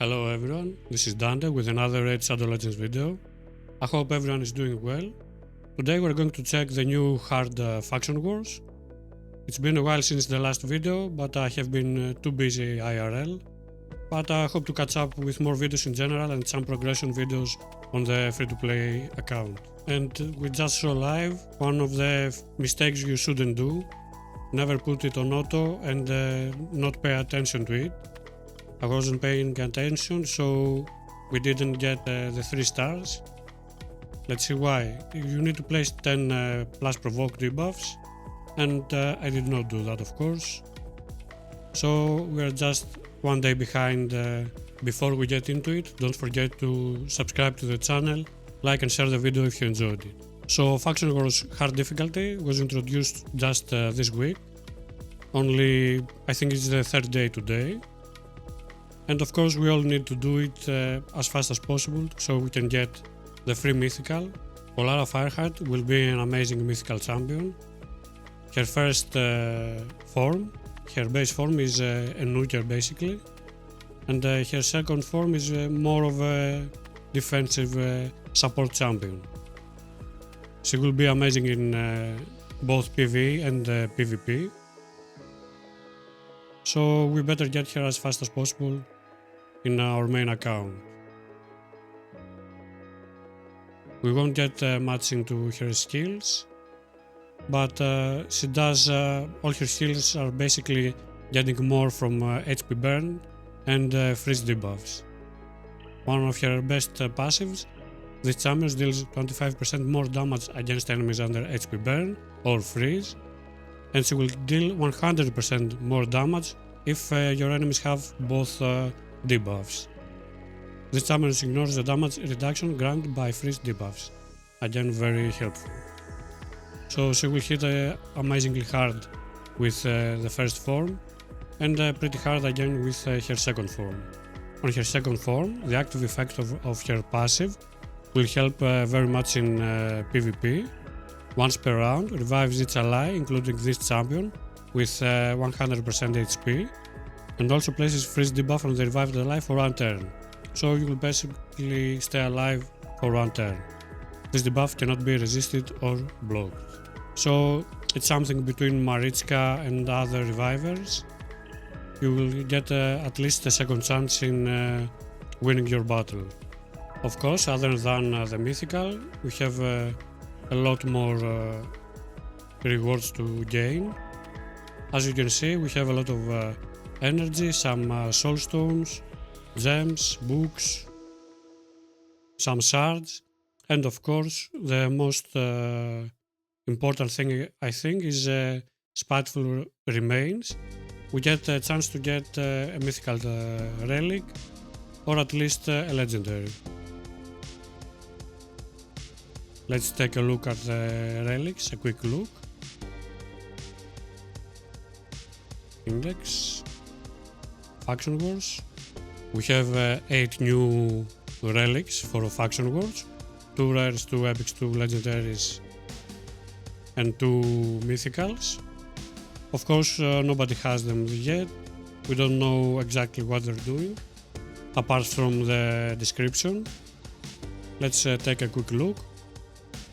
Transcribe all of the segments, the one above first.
Hello everyone, this is Dante with another Raid Shadow Legends video. I hope everyone is doing well. Today we're going to check the new hard faction wars. It's been a while since the last video, but I have been too busy IRL. But I hope to catch up with more videos in general and some progression videos on the free-to-play account. And we just saw live one of the mistakes you shouldn't do. Never put it on auto and not pay attention to it. I wasn't paying attention, so we didn't get the 3 stars. Let's see why. You need to place 10 plus provoke debuffs, and I did not do that, of course. So we are just one day behind. Before we get into it, don't forget to subscribe to the channel, like and share the video if you enjoyed it. So Faction Wars hard difficulty was introduced just this week. Only I think it's the 3rd day today. And of course we all need to do it as fast as possible so we can get the free mythical. Polara Fireheart will be an amazing mythical champion. Her first form, her base form is a nuker basically, and her second form is more of a defensive support champion. She will be amazing in both PvE and PvP. So we better get her as fast as possible in our main account. We won't get much into her skills, but she does, all her skills are basically getting more from HP burn and freeze debuffs. One of her best passives, this champion deals 25% more damage against enemies under HP burn or freeze, and she will deal 100% more damage if your enemies have both debuffs. This champion ignores the damage reduction granted by freeze debuffs. Again, very helpful. So she will hit amazingly hard with the first form, and pretty hard again with her second form. On her second form, the active effect of her passive will help very much in PvP. Once per round, revives each ally, including this champion, with 100% HP, and also places freeze debuff on the revived ally for 1 turn. So you will basically stay alive for 1 turn. This debuff cannot be resisted or blocked. So it's something between Marichka and other revivers. You will get at least a second chance in winning your battle. Of course, other than the mythical, we have a lot more rewards to gain. As you can see, we have a lot of energy, some soul stones, gems, books, some shards, and of course the most important thing I think is spiteful remains. We get a chance to get a mythical relic or at least a legendary. Let's take a look at the relics, a quick look. Index, Faction Wars. We have 8 new relics for Faction Wars, 2 rares, 2 epics, 2 legendaries and 2 mythicals. Of course nobody has them yet, we don't know exactly what they're doing, apart from the description. Let's take a quick look.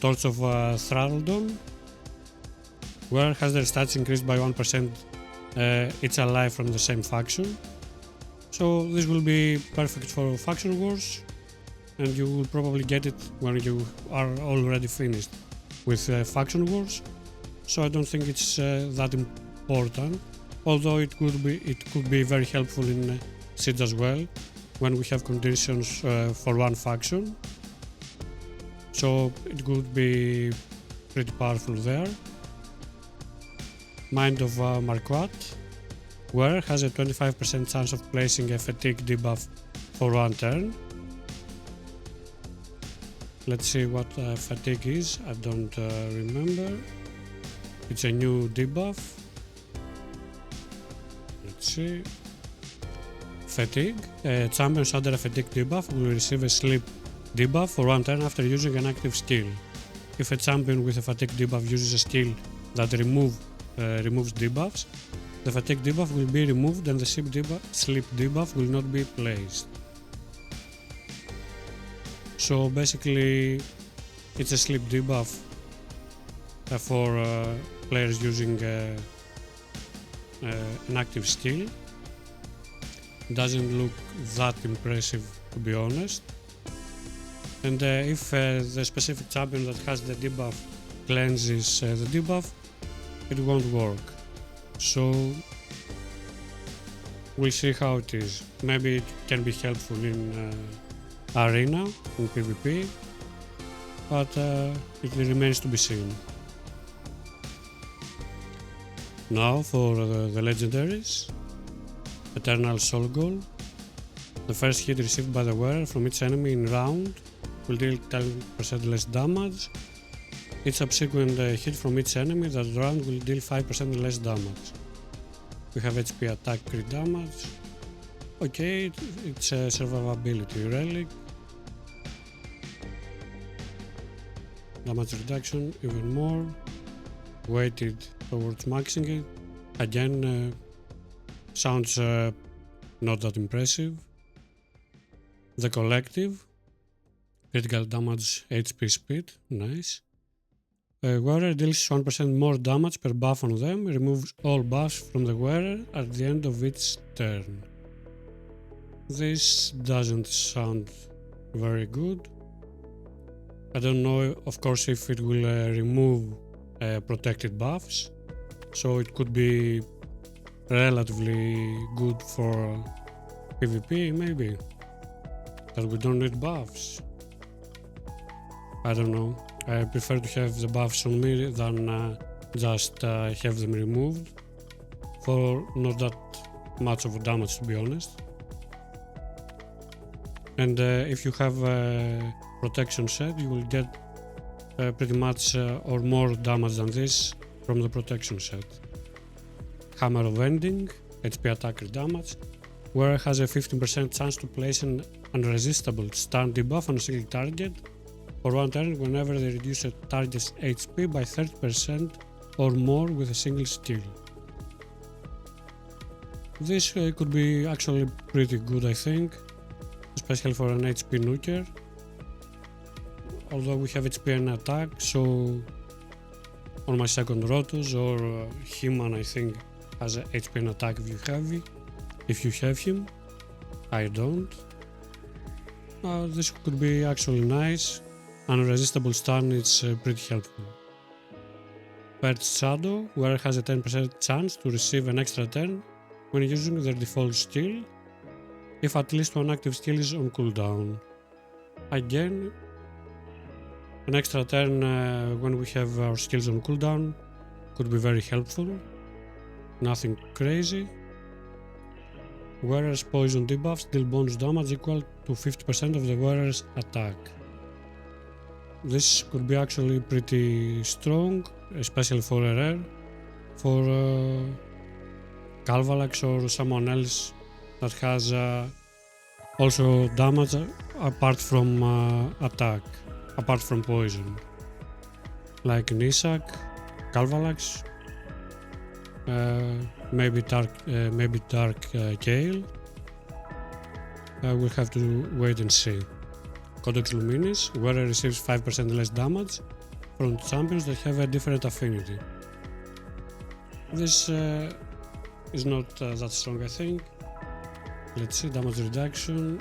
Torch of Thraldon, where has their stats increased by 1% each ally from the same faction. So this will be perfect for Faction Wars, and you will probably get it when you are already finished with Faction Wars. So I don't think it's that important, although it could be very helpful in Siege as well, when we have conditions for one faction. So it could be pretty powerful there. Mind of Marquardt, where has a 25% chance of placing a fatigue debuff for 1 turn. Let's see what fatigue is, I don't remember. It's a new debuff. Let's see. Fatigue. Champions under a fatigue debuff will receive a sleep debuff for 1 turn after using an active skill. If a champion with a fatigue debuff uses a skill that removes debuffs, the fatigue debuff will be removed and the sleep debuff will not be placed. So basically it's a sleep debuff for players using an active skill. Doesn't look that impressive, to be honest. And if the specific champion that has the debuff cleanses the debuff, it won't work. So we'll see how it is. Maybe it can be helpful in arena, in PvP, but it remains to be seen. Now for the legendaries. Eternal Soul Goal. The first hit received by the wearer from each enemy in round will deal 10% less damage. Each subsequent hit from each enemy that round will deal 5% less damage. We have HP attack crit damage. Okay, it's a survivability relic. Damage reduction even more. Weighted towards maxing it. Again, sounds not that impressive. The Collective. Critical damage HP speed. Nice. Wearer deals 1% more damage per buff on them. Removes all buffs from the wearer at the end of each turn. This doesn't sound very good. I don't know, of course, if it will remove protected buffs. So it could be relatively good for PvP, maybe. That we don't need buffs. I don't know. I prefer to have the buffs on me than just have them removed for not that much of damage, to be honest. And if you have a protection set, you will get pretty much or more damage than this from the protection set. Hammer of Ending, HP attack damage. Wearer has a 15% chance to place an unresistible stun debuff on a single target for one turn whenever they reduce a target's HP by 30% or more with a single skill. This could be actually pretty good, I think, especially for an HP nuker. Although we have HP and attack, so on my second Rotos or He-Man, I think, has a HP and attack if you have him. I don't. This could be actually nice. Unresistible stun is pretty helpful. Perched Shadow, wearer has a 10% chance to receive an extra turn when using their default skill, if at least one active skill is on cooldown. Again, an extra turn when we have our skills on cooldown could be very helpful. Nothing crazy. Wearer's poison debuffs deal bonus damage equal to 50% of the wearer's attack. This could be actually pretty strong, especially for a rare, for Calvalax or someone else that has also damage apart from attack, apart from poison, like Nisak, Calvalax, maybe Dark Gale. We'll have to wait and see. Codex Luminis, wearer receives 5% less damage from champions that have a different affinity. This is not that strong, I think. Let's see, damage reduction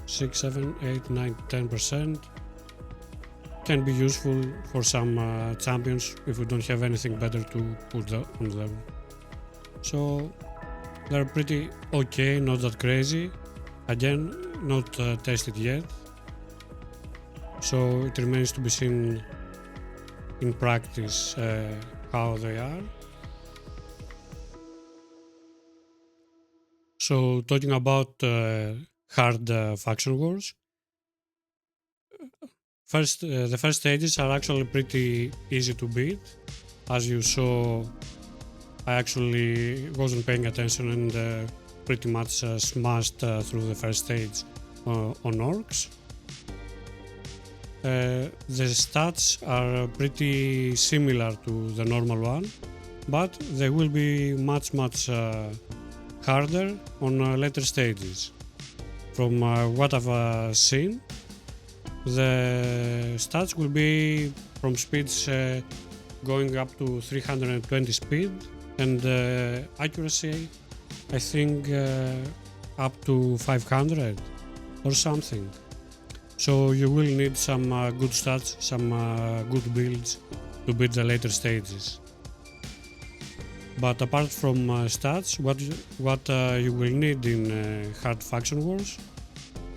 6, 7, 8, 9, 10%. Can be useful for some champions if we don't have anything better to put on them. So they're pretty okay, not that crazy. Again, not tested yet. So it remains to be seen in practice how they are. So talking about hard faction wars, the first stages are actually pretty easy to beat. As you saw, I actually wasn't paying attention and pretty much smashed through the first stage on orcs. The stats are pretty similar to the normal one, but they will be much harder on later stages. From what I've seen, The stats will be from speeds going up to 320 speed, and accuracy I think up to 500 or something. So you will need some good stats, some good builds to beat the later stages. But apart from stats, what you will need in hard faction wars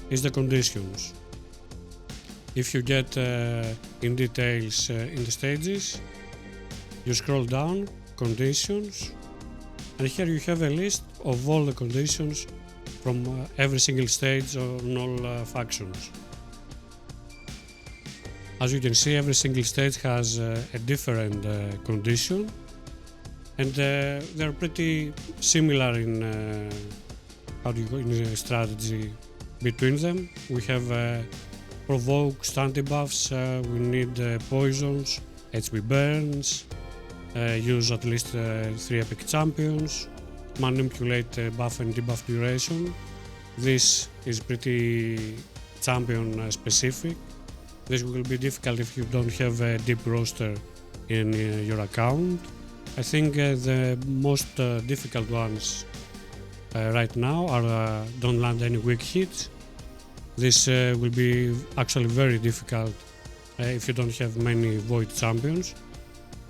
is the conditions. If you get in details in the stages, you scroll down, conditions, and here you have a list of all the conditions from every single stage on all factions. As you can see, every single stage has a different condition, and they're pretty similar in strategy between them. We have provoke, stun debuffs, we need poisons, HP burns, use at least 3 epic champions, manipulate buff and debuff duration. This is pretty champion specific. This will be difficult if you don't have a deep roster in your account. I think the most difficult ones right now are don't land any weak hits. This will be actually very difficult if you don't have many void champions.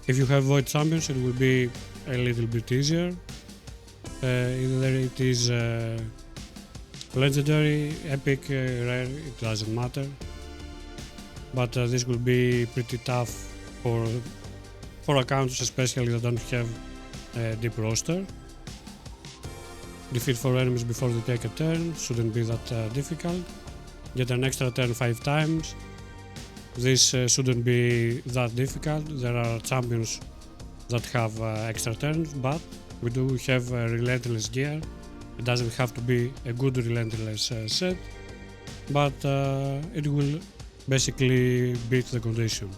If you have void champions, it will be a little bit easier. Either it is legendary, epic, rare, it doesn't matter. But this will be pretty tough for accounts, especially that don't have a deep roster. Defeat 4 enemies before they take a turn shouldn't be that difficult. Get an extra turn 5 times. This shouldn't be that difficult. There are champions that have extra turns, but we do have relentless gear. It doesn't have to be a good relentless set, but it will basically beat the condition.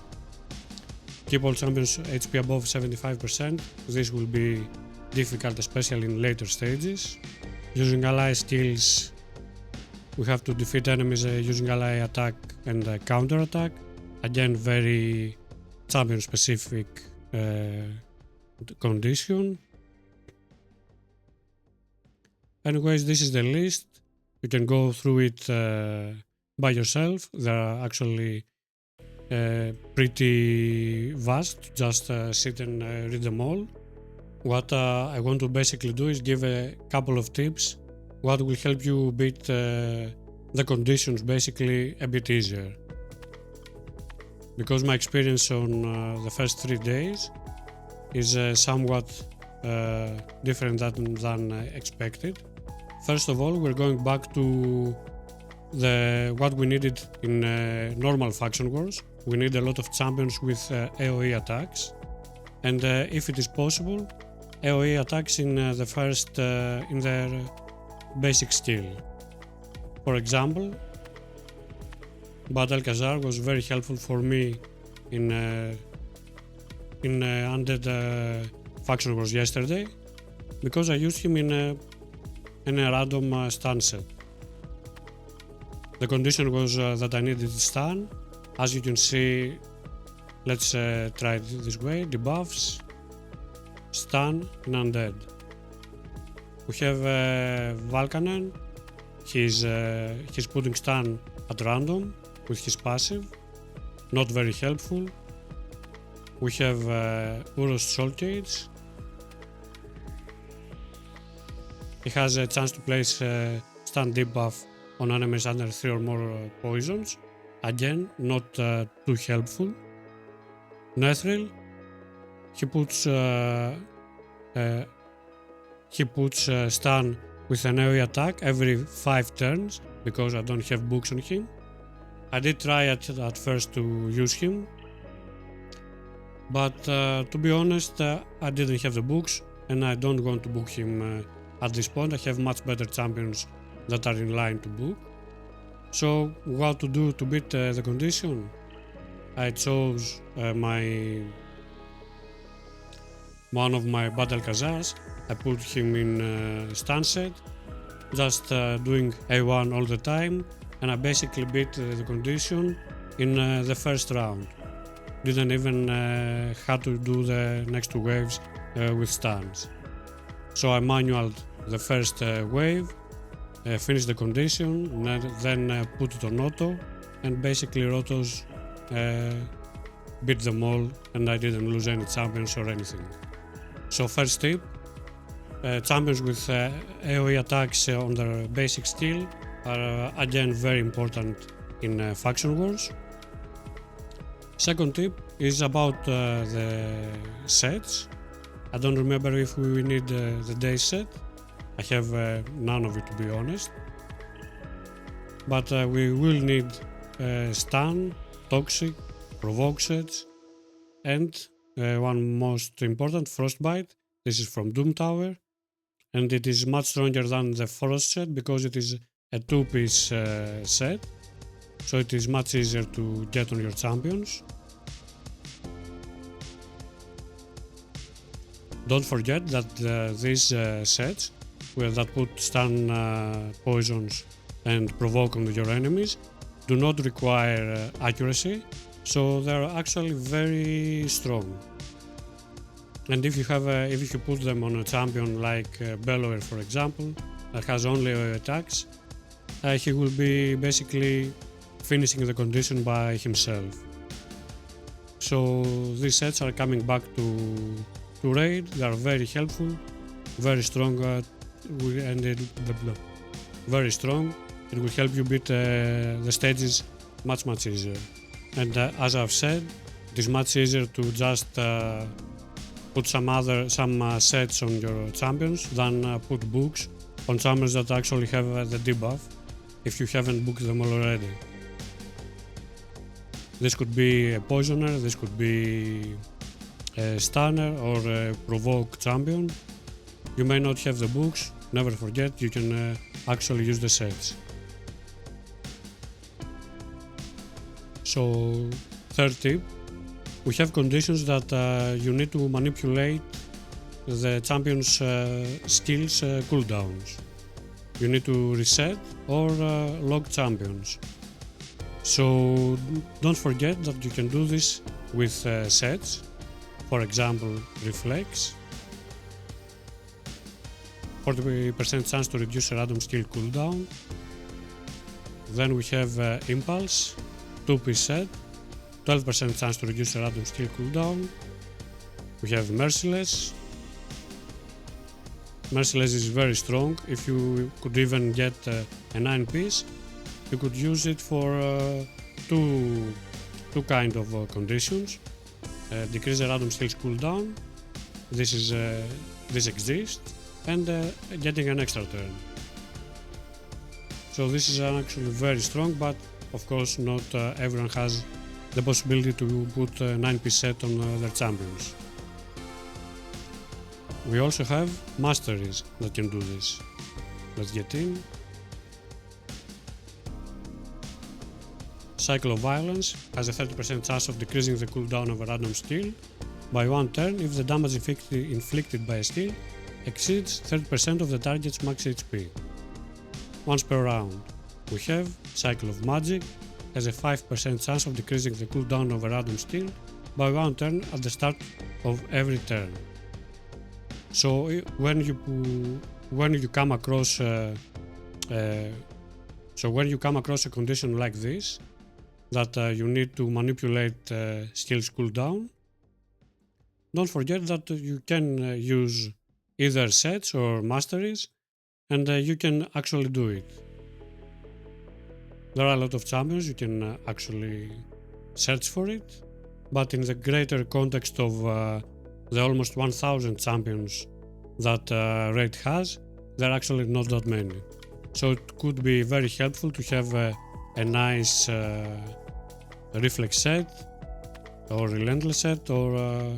Keep all champions HP above 75%. This will be difficult, especially in later stages. Using ally skills, we have to defeat enemies using ally attack and counter attack. Again, very champion specific condition. Anyways, this is the list. You can go through it by yourself. They are actually pretty vast. Just sit and read them all. What I want to basically do is give a couple of tips what will help you beat the conditions basically a bit easier. Because my experience on the first 3 days is somewhat different than expected. First of all, we're going back to what we needed in normal faction wars. We need a lot of champions with AoE attacks, and if it is possible, AoE attacks in the first in their basic skill. For example, Bad Alcazar was very helpful for me in Undead faction wars yesterday, because I used him in a random stun set. The condition was that I needed stun. As you can see, let's try it this way: debuffs, stun, and undead. We have Valkanen. He's putting stun at random with his passive, not very helpful. We have Uros Soul Cage. He has a chance to place stun debuff on enemies under 3 or more poisons. Again, not too helpful. Nethril, he puts stun with an AoE attack every 5 turns because I don't have books on him. I did try at first to use him, but to be honest, I didn't have the books and I don't want to book him at this point. I have much better champions that are in line to book. So what to do to beat the condition? I chose one of my Bad Alcazars. I put him in stun set, just doing A1 all the time, and I basically beat the condition in the first round. Didn't even have to do the next 2 waves with stuns. So I manualed the first wave, finished the condition, then put it on auto, and basically autos beat them all, and I didn't lose any champions or anything. So first tip, champions with AoE attacks on their basic skill are again very important in faction wars. Second tip is about the sets. I don't remember if we need the day set. I have none of it, to be honest. But we will need stun, toxic, provoke sets, and one most important, frostbite. This is from Doom Tower, and it is much stronger than the frost set because it is a 2-piece set, so it is much easier to get on your champions. Don't forget that these sets that put stun, poisons and provoke on your enemies do not require accuracy, so they are actually very strong. And if you put them on a champion like Bellower, for example, that has only attacks, he will be basically finishing the condition by himself. So these sets are coming back to raid. They are very helpful, very strong, and very strong. It will help you beat the stages much easier. And as I've said, it is much easier to just put some sets on your champions than put books on champions that actually have the debuff if you haven't booked them already. This could be a poisoner, this could be a stunner or a provoke champion. You may not have the books, never forget you can actually use the sets. So, third tip, we have conditions that you need to manipulate the champion's skills cooldowns. You need to reset or lock champions. So don't forget that you can do this with sets, for example Reflex, 40% chance to reduce a random skill cooldown. Then we have Impulse, 2-piece set, 12% chance to reduce a random skill cooldown. We have Merciless. Merciless is very strong. If you could even get a 9-piece, you could use it for two kind of conditions. Decrease the random skills cooldown. This exists, and getting an extra turn. So this is actually very strong, but of course not everyone has the possibility to put a 9-piece set on their champions. We also have masteries that can do this. Let's get in. Cycle of Violence has a 30% chance of decreasing the cooldown of a random skill by 1 turn if the damage inflicted by a skill exceeds 30% of the target's max HP. Once per round. We have Cycle of Magic has a 5% chance of decreasing the cooldown of a random skill by 1 turn at the start of every turn. So when you come across a condition like this, that you need to manipulate skills cooldown, don't forget that you can use either sets or masteries, and you can actually do it. There are a lot of champions, you can actually search for it, but in the greater context of the almost 1000 champions that raid has, there are actually not that many. So it could be very helpful to have a nice reflex set or relentless set, or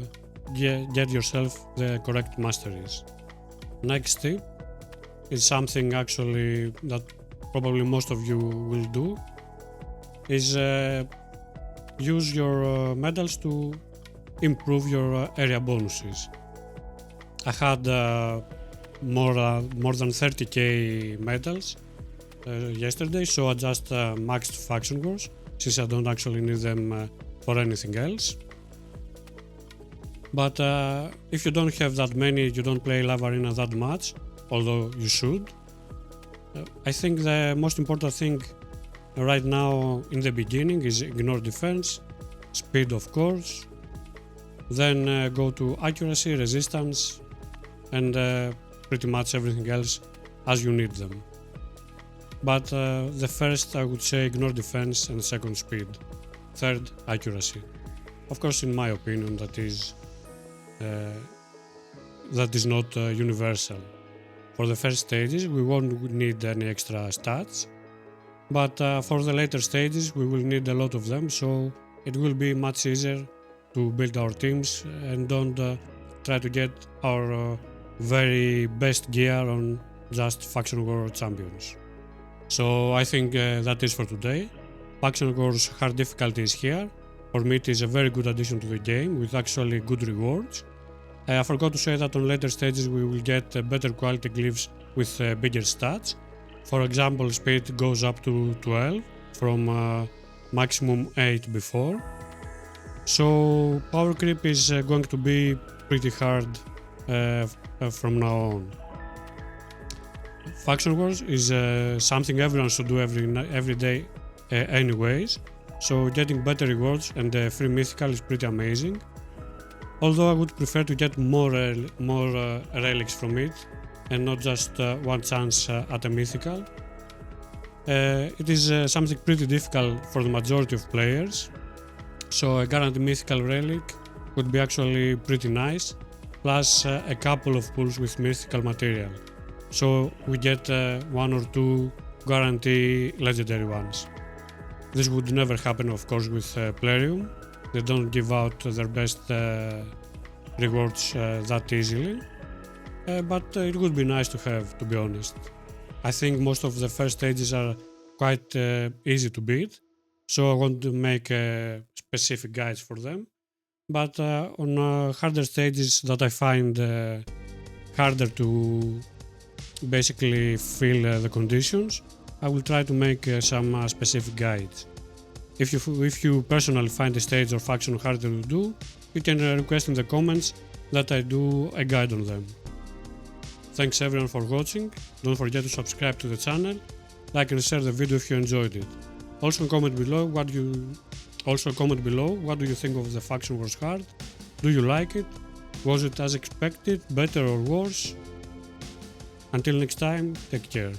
get yourself the correct masteries. Next tip is something actually that probably most of you will do, is use your medals to improve your area bonuses. I had more than 30k medals yesterday, so I just maxed faction wars since I don't actually need them for anything else. But if you don't have that many, you don't play Lava Arena that much, although you should. I think the most important thing right now in the beginning is ignore defense, speed of course, then go to accuracy, resistance, and pretty much everything else as you need them. But the first I would say ignore defense, and second speed, third accuracy. Of course, in my opinion, that is not universal. For the first stages we won't need any extra stats, but for the later stages we will need a lot of them, so it will be much easier to build our teams and don't try to get our very best gear on just Faction War champions. So I think that is for today. Faction War's hard difficulty is here. For me it is a very good addition to the game with actually good rewards. I forgot to say that on later stages we will get better quality glyphs with bigger stats. For example, speed goes up to 12 from maximum 8 before. So power creep is going to be pretty hard from now on. Faction Wars is something everyone should do every day anyways, so getting better rewards and free mythical is pretty amazing. Although I would prefer to get more relics from it and not just one chance at a mythical. It is something pretty difficult for the majority of players, so a guaranteed mythical relic would be actually pretty nice, plus a couple of pulls with mythical material. So we get one or two guarantee legendary ones. This would never happen of course with Plarium. They don't give out their best rewards that easily, but it would be nice to have, to be honest. I think most of the first stages are quite easy to beat, so I want to make specific guides for them. But on harder stages that I find harder to basically feel the conditions, I will try to make some specific guides. If you personally find a stage or faction harder to do, you can request in the comments that I do a guide on them. Thanks everyone for watching, don't forget to subscribe to the channel, like and share the video if you enjoyed it. Also comment below what do you think of the Faction Wars hard, do you like it, was it as expected, better or worse? Until next time, take care.